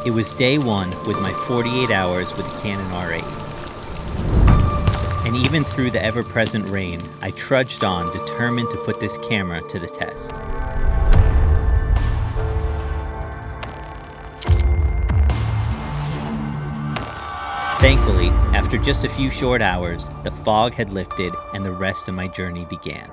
It was day one with my 48 hours with the Canon R8. And even through the ever-present rain, I trudged on, determined to put this camera to the test. Thankfully, after just a few short hours, the fog had lifted and the rest of my journey began.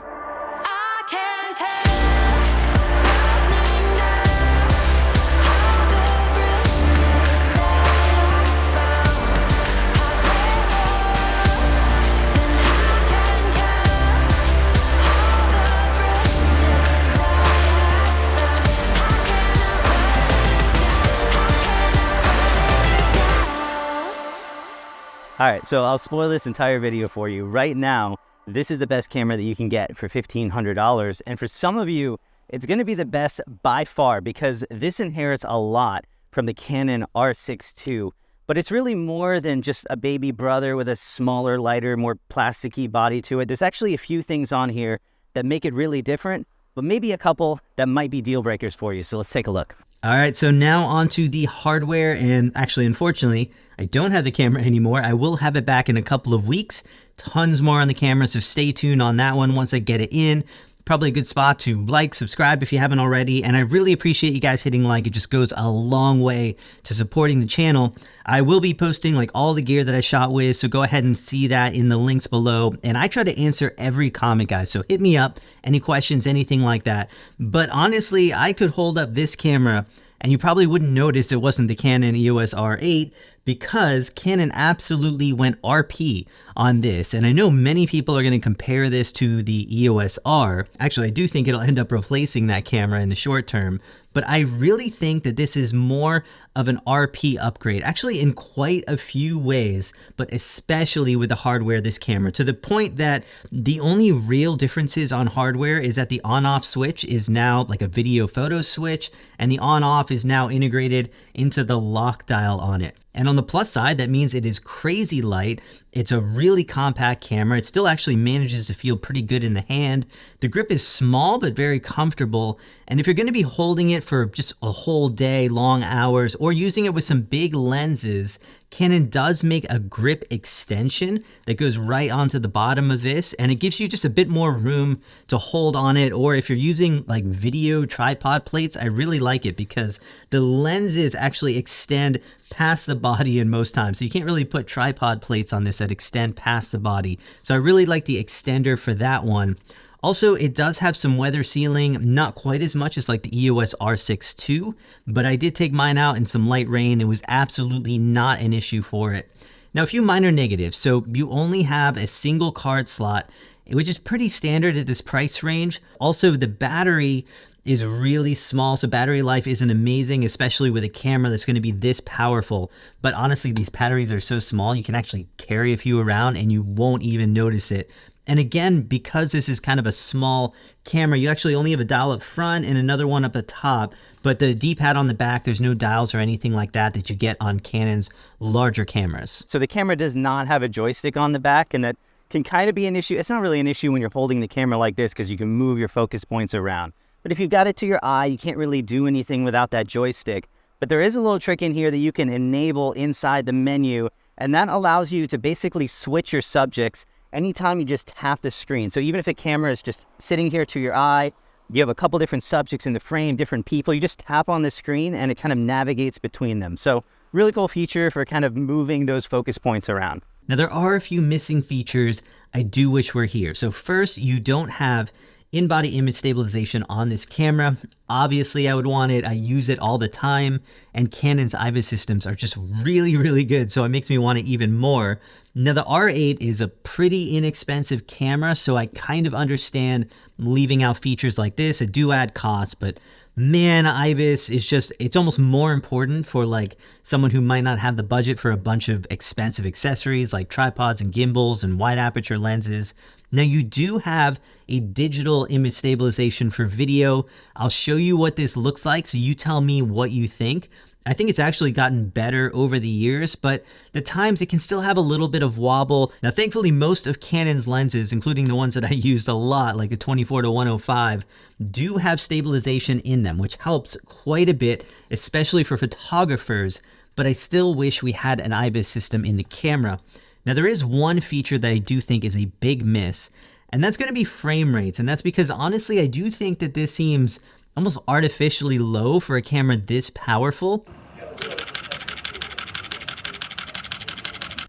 All right, so I'll spoil this entire video for you. Right now, this is the best camera that you can get for $1,500. And for some of you, it's gonna be the best by far because this inherits a lot from the Canon R6 II. But it's really more than just a baby brother with a smaller, lighter, more plasticky body to it. There's actually a few things on here that make it really different, but maybe a couple that might be deal breakers for you. So let's take a look. All right, so now onto the hardware, and actually, unfortunately, I don't have the camera anymore. I will have it back in a couple of weeks. Tons more on the camera, so stay tuned on that one once I get it in. Probably a good spot to like, subscribe if you haven't already, and I really appreciate you guys hitting like. It just goes a long way to supporting the channel. I will be posting like all the gear that I shot with, so go ahead and see that in the links below, and I try to answer every comment, guys, so hit me up, any questions, anything like that. But honestly, I could hold up this camera and you probably wouldn't notice it wasn't the Canon EOS R8 because Canon absolutely went RP on this. And I know many people are going to compare this to the EOS R. Actually, I do think it'll end up replacing that camera in the short term, but I really think that this is more of an RP upgrade, actually in quite a few ways, but especially with the hardware this camera, to the point that the only real differences on hardware is that the on-off switch is now like a video photo switch, and the on-off is now integrated into the lock dial on it. And on the plus side, that means it is crazy light. It's a really compact camera. It still actually manages to feel pretty good in the hand. The grip is small, but very comfortable. And if you're gonna be holding it for just a whole day, long hours, or using it with some big lenses, Canon does make a grip extension that goes right onto the bottom of this, and it gives you just a bit more room to hold on it. Or if you're using like video tripod plates, I really like it because the lenses actually extend past the body in most times. So you can't really put tripod plates on this that extend past the body. So I really like the extender for that one. Also, it does have some weather sealing, not quite as much as like the EOS R6 II, but I did take mine out in some light rain. It was absolutely not an issue for it. Now, a few minor negatives. So you only have a single card slot, which is pretty standard at this price range. Also, the battery is really small, so battery life isn't amazing, especially with a camera that's going to be this powerful. But honestly, these batteries are so small, you can actually carry a few around and you won't even notice it. And again, because this is kind of a small camera, you actually only have a dial up front and another one up the top, but the D-pad on the back, there's no dials or anything like that that you get on Canon's larger cameras. So the camera does not have a joystick on the back, and that can kind of be an issue. It's not really an issue when you're holding the camera like this because you can move your focus points around. But if you've got it to your eye, you can't really do anything without that joystick. But there is a little trick in here that you can enable inside the menu, and that allows you to basically switch your subjects anytime you just tap the screen. So even if a camera is just sitting here to your eye, you have a couple different subjects in the frame, different people, you just tap on the screen and it kind of navigates between them. So really cool feature for kind of moving those focus points around. Now there are a few missing features I do wish were here. So first, you don't have in-body image stabilization on this camera. Obviously, I would want it. I use it all the time, and Canon's IBIS systems are just really, really good, so it makes me want it even more. Now, the R8 is a pretty inexpensive camera, so I kind of understand leaving out features like this. It do add costs, but man, IBIS is just, it's almost more important for like someone who might not have the budget for a bunch of expensive accessories like tripods and gimbals and wide aperture lenses. Now you do have a digital image stabilization for video. I'll show you what this looks like, so you tell me what you think. I think it's actually gotten better over the years, but at times it can still have a little bit of wobble. Now, thankfully, most of Canon's lenses, including the ones that I used a lot, like the 24-105, do have stabilization in them, which helps quite a bit, especially for photographers, but I still wish we had an IBIS system in the camera. Now, there is one feature that I do think is a big miss, and that's going to be frame rates, and that's because, honestly, I do think that this seems almost artificially low for a camera this powerful.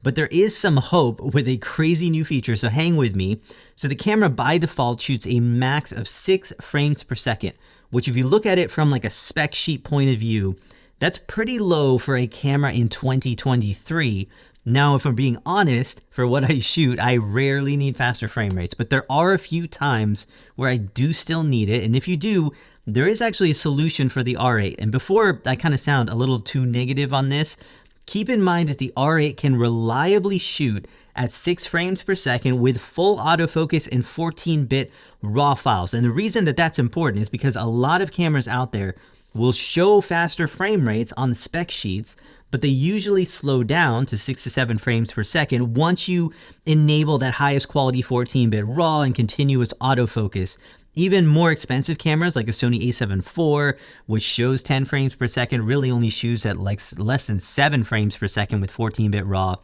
But there is some hope with a crazy new feature, so hang with me. So the camera by default shoots a max of 6 frames per second, which if you look at it from like a spec sheet point of view, that's pretty low for a camera in 2023. Now, if I'm being honest, for what I shoot, I rarely need faster frame rates, but there are a few times where I do still need it. And if you do, there is actually a solution for the R8. And before I kind of sound a little too negative on this, keep in mind that the R8 can reliably shoot at 6 frames per second with full autofocus and 14-bit RAW files. And the reason that that's important is because a lot of cameras out there will show faster frame rates on the spec sheets, but they usually slow down to 6 to 7 frames per second once you enable that highest quality 14-bit RAW and continuous autofocus. Even more expensive cameras like a Sony a7 IV, which shows 10 frames per second, really only shoots at like less than 7 frames per second with 14-bit RAW.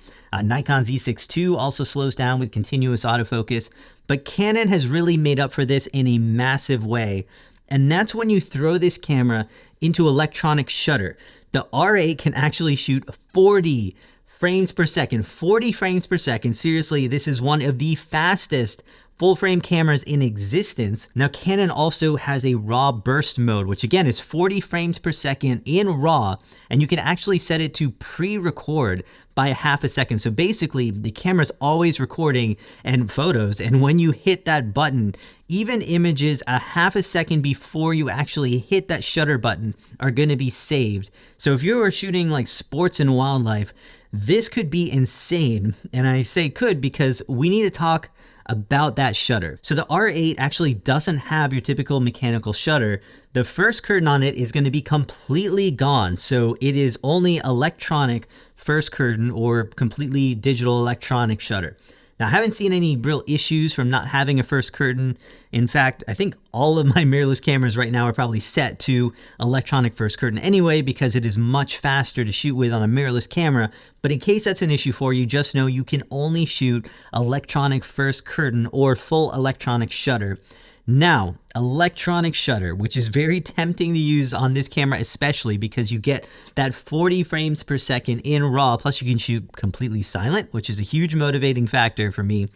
Nikon Z6 II also slows down with continuous autofocus, but Canon has really made up for this in a massive way. And that's when you throw this camera into electronic shutter. The R8 can actually shoot 40 frames per second, 40 frames per second. Seriously, this is one of the fastest full frame cameras in existence. Now, Canon also has a RAW burst mode, which again is 40 frames per second in RAW, and you can actually set it to pre-record by half a second. So basically, the camera's always recording and photos, and when you hit that button, even images a half a second before you actually hit that shutter button are gonna be saved. So if you are shooting like sports and wildlife, this could be insane. And I say could because we need to talk about that shutter. So the R8 actually doesn't have your typical mechanical shutter. The first curtain on it is going to be completely gone. So it is only electronic first curtain or completely digital electronic shutter. Now, I haven't seen any real issues from not having a first curtain. In fact, I think all of my mirrorless cameras right now are probably set to electronic first curtain anyway, because it is much faster to shoot with on a mirrorless camera. But in case that's an issue for you, just know you can only shoot electronic first curtain or full electronic shutter. Now, electronic shutter, which is very tempting to use on this camera, especially because you get that 40 frames per second in RAW, plus you can shoot completely silent, which is a huge motivating factor for me.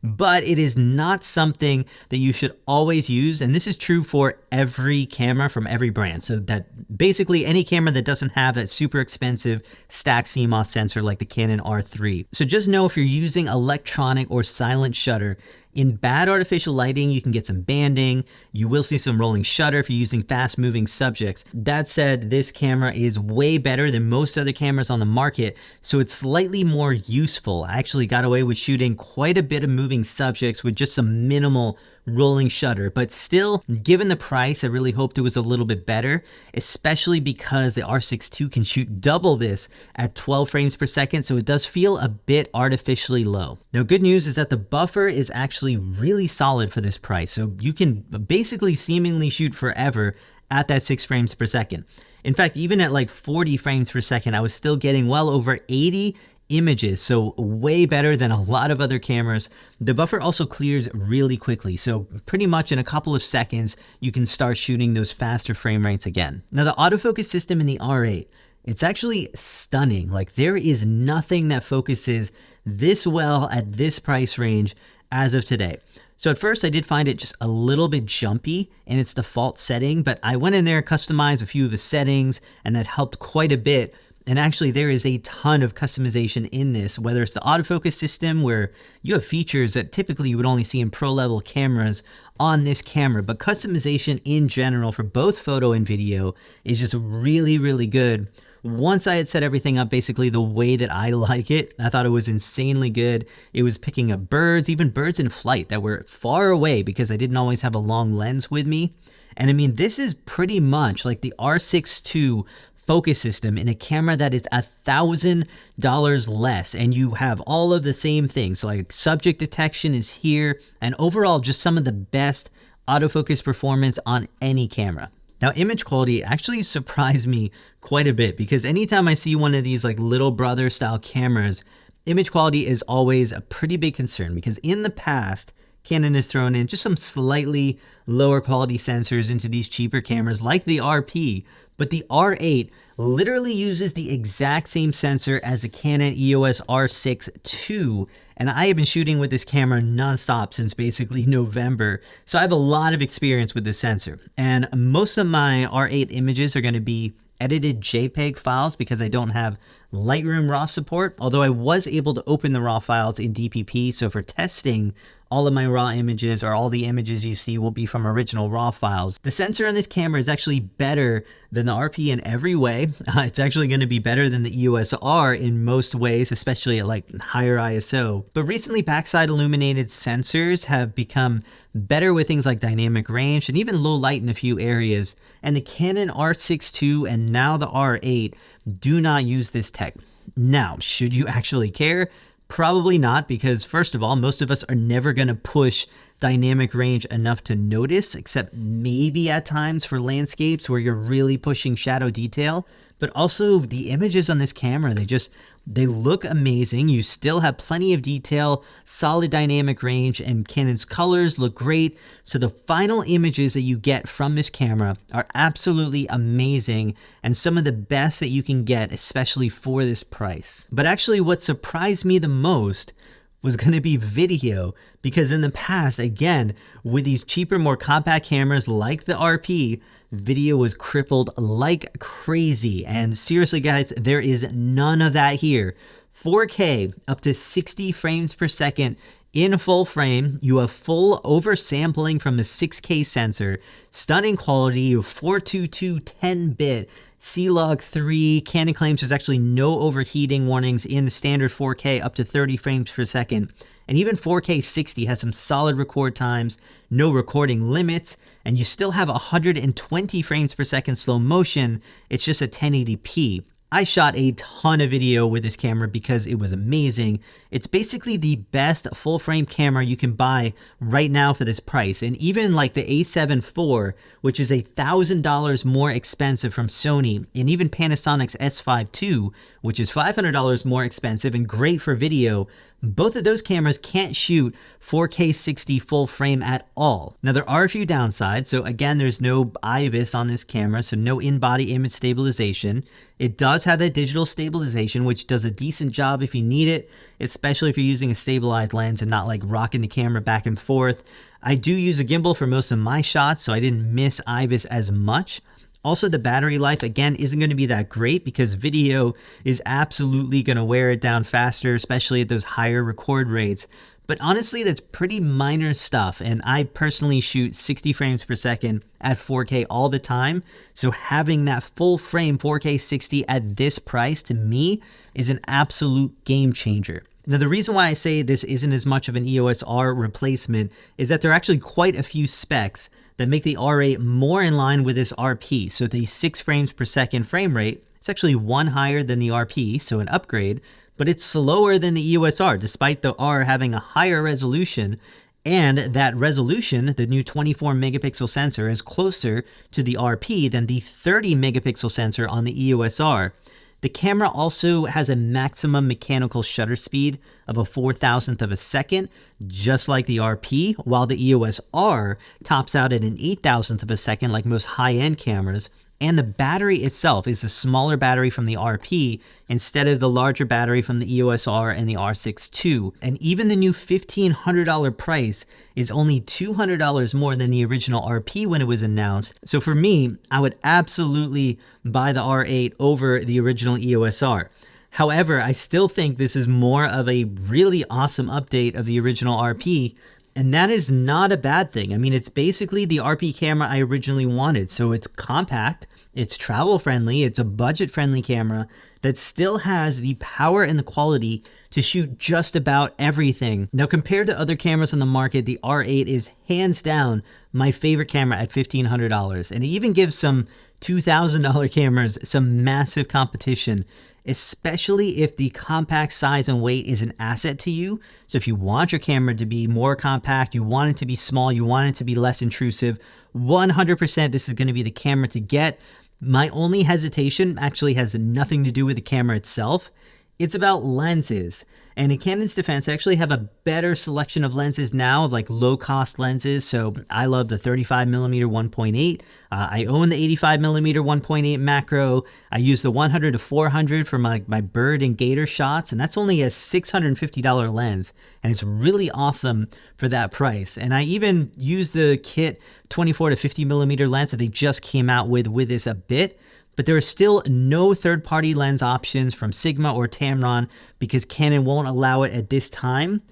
But it is not something that you should always use, and this is true for every camera from every brand. So that basically any camera that doesn't have that super expensive stacked CMOS sensor like the Canon R8. So just know if you're using electronic or silent shutter, in bad artificial lighting, you can get some banding. You will see some rolling shutter if you're using fast moving subjects. That said, this camera is way better than most other cameras on the market, so it's slightly more useful. I actually got away with shooting quite a bit of moving subjects with just some minimal rolling shutter, but still, given the price, I really hoped it was a little bit better, especially because the R6 II can shoot double this at 12 frames per second, so it does feel a bit artificially low. Now, good news is that the buffer is actually really solid for this price, so you can basically seemingly shoot forever at that 6 frames per second. In fact, even at like 40 frames per second, I was still getting well over 80 images, so way better than a lot of other cameras. The buffer also clears really quickly, so pretty much in a couple of seconds, you can start shooting those faster frame rates again. Now, the autofocus system in the R8, it's actually stunning. Like, there is nothing that focuses this well at this price range as of today. So at first I did find it just a little bit jumpy in its default setting, but I went in there, customized a few of the settings, and that helped quite a bit. And actually, there is a ton of customization in this, whether it's the autofocus system, where you have features that typically you would only see in pro-level cameras on this camera, but customization in general for both photo and video is just really, really good. once I had set everything up basically the way that I like it, I thought it was insanely good. It was picking up birds, even birds in flight that were far away because I didn't always have a long lens with me. And I mean, this is pretty much like the R6 II focus system in a camera that is $1,000 less, and you have all of the same things. So like subject detection is here, and overall just some of the best autofocus performance on any camera. Now, image quality actually surprised me quite a bit because anytime I see one of these like little brother style cameras, image quality is always a pretty big concern because in the past, Canon has thrown in just some slightly lower quality sensors into these cheaper cameras like the RP, but the R8 literally uses the exact same sensor as a Canon EOS R6 II, and I have been shooting with this camera nonstop since basically November, so I have a lot of experience with this sensor. And most of my R8 images are going to be edited JPEG files because I don't have Lightroom RAW support, although I was able to open the RAW files in DPP, so for testing, all of my RAW images or all the images you see will be from original RAW files. The sensor on this camera is actually better than the RP in every way. It's actually going to be better than the EOS R in most ways, especially at like higher ISO. But recently, backside illuminated sensors have become better with things like dynamic range and even low light in a few areas. And the Canon R6 II and now the R8 do not use this tech. Now, should you actually care? Probably not, because first of all, most of us are never going to push dynamic range enough to notice, except maybe at times for landscapes where you're really pushing shadow detail. But also the images on this camera, they look amazing. You still have plenty of detail, solid dynamic range, and Canon's colors look great. So the final images that you get from this camera are absolutely amazing and some of the best that you can get, especially for this price. But actually what surprised me the most was going to be video, because in the past, again, with these cheaper, more compact cameras like the RP, video was crippled like crazy. And seriously, guys, there is none of that here. 4K up to 60 frames per second in full frame. You have full oversampling from the 6K sensor, stunning quality. You have 422 10-bit C-Log 3. Canon claims there's actually no overheating warnings in the standard 4K up to 30 frames per second. And even 4K 60 has some solid record times, no recording limits, and you still have 120 frames per second slow motion. It's just a 1080p. I shot a ton of video with this camera because it was amazing. It's basically the best full frame camera you can buy right now for this price. And even like the A7 IV, which is $1,000 more expensive from Sony, and even Panasonic's S5 II, which is $500 more expensive and great for video, both of those cameras can't shoot 4K 60 full frame at all. Now there are a few downsides. So again, there's no IBIS on this camera, so no in-body image stabilization. It does have that digital stabilization, which does a decent job if you need it, especially if you're using a stabilized lens and not like rocking the camera back and forth. I do use a gimbal for most of my shots, so I didn't miss IBIS as much. Also, the battery life, again, isn't going to be that great because video is absolutely going to wear it down faster, especially at those higher record rates. But honestly, that's pretty minor stuff, and I personally shoot 60 frames per second at 4K all the time, so having that full frame 4K 60 at this price, to me, is an absolute game changer. Now, the reason why I say this isn't as much of an EOS R replacement is that there are actually quite a few specs that make the R8 more in line with this RP. So the 6 frames per second frame rate, it's actually one higher than the RP, so an upgrade, but it's slower than the EOS R, despite the R having a higher resolution. And that resolution, the new 24 megapixel sensor, is closer to the RP than the 30 megapixel sensor on the EOS R. The camera also has a maximum mechanical shutter speed of a 4,000th of a second, just like the RP, while the EOS R tops out at an 8,000th of a second like most high-end cameras. And the battery itself is a smaller battery from the RP instead of the larger battery from the EOS R and the R6 II. And even the new $1,500 price is only $200 more than the original RP when it was announced. So for me, I would absolutely buy the R8 over the original EOS R. However, I still think this is more of a really awesome update of the original RP. And that is not a bad thing. I mean, it's basically the RP camera I originally wanted. So it's compact, it's travel friendly, it's a budget friendly camera that still has the power and the quality to shoot just about everything. Now, compared to other cameras on the market, the R8 is hands down my favorite camera at $1,500. And it even gives some $2,000 cameras some massive competition, especially if the compact size and weight is an asset to you. So if you want your camera to be more compact, you want it to be small, you want it to be less intrusive, 100% this is going to be the camera to get. My only hesitation actually has nothing to do with the camera itself. It's about lenses. And in Canon's defense, I actually have a better selection of lenses now, of like low-cost lenses. So I love the 35mm 1.8. I own the 85mm 1.8 macro. I use the 100 to 400 for my bird and gator shots, and that's only a $650 lens, and it's really awesome for that price. And I even use the kit 24 to 50mm lens that they just came out with this a bit. But there are still no third-party lens options from Sigma or Tamron because Canon won't allow it at this time.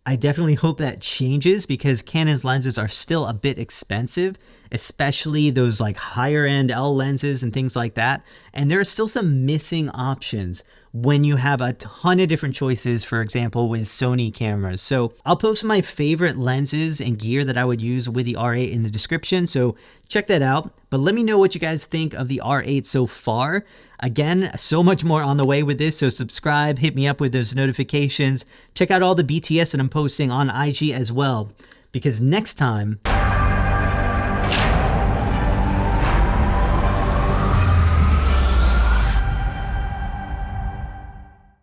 I definitely hope that changes because Canon's lenses are still a bit expensive, especially those like higher end L lenses and things like that. And there are still some missing options when you have a ton of different choices, for example, with Sony cameras. So I'll post my favorite lenses and gear that I would use with the R8 in the description, so check that out. But let me know what you guys think of the R8 so far. Again, so much more on the way with this, so subscribe, hit me up with those notifications. Check out all the BTS that I'm posting on IG as well, because next time,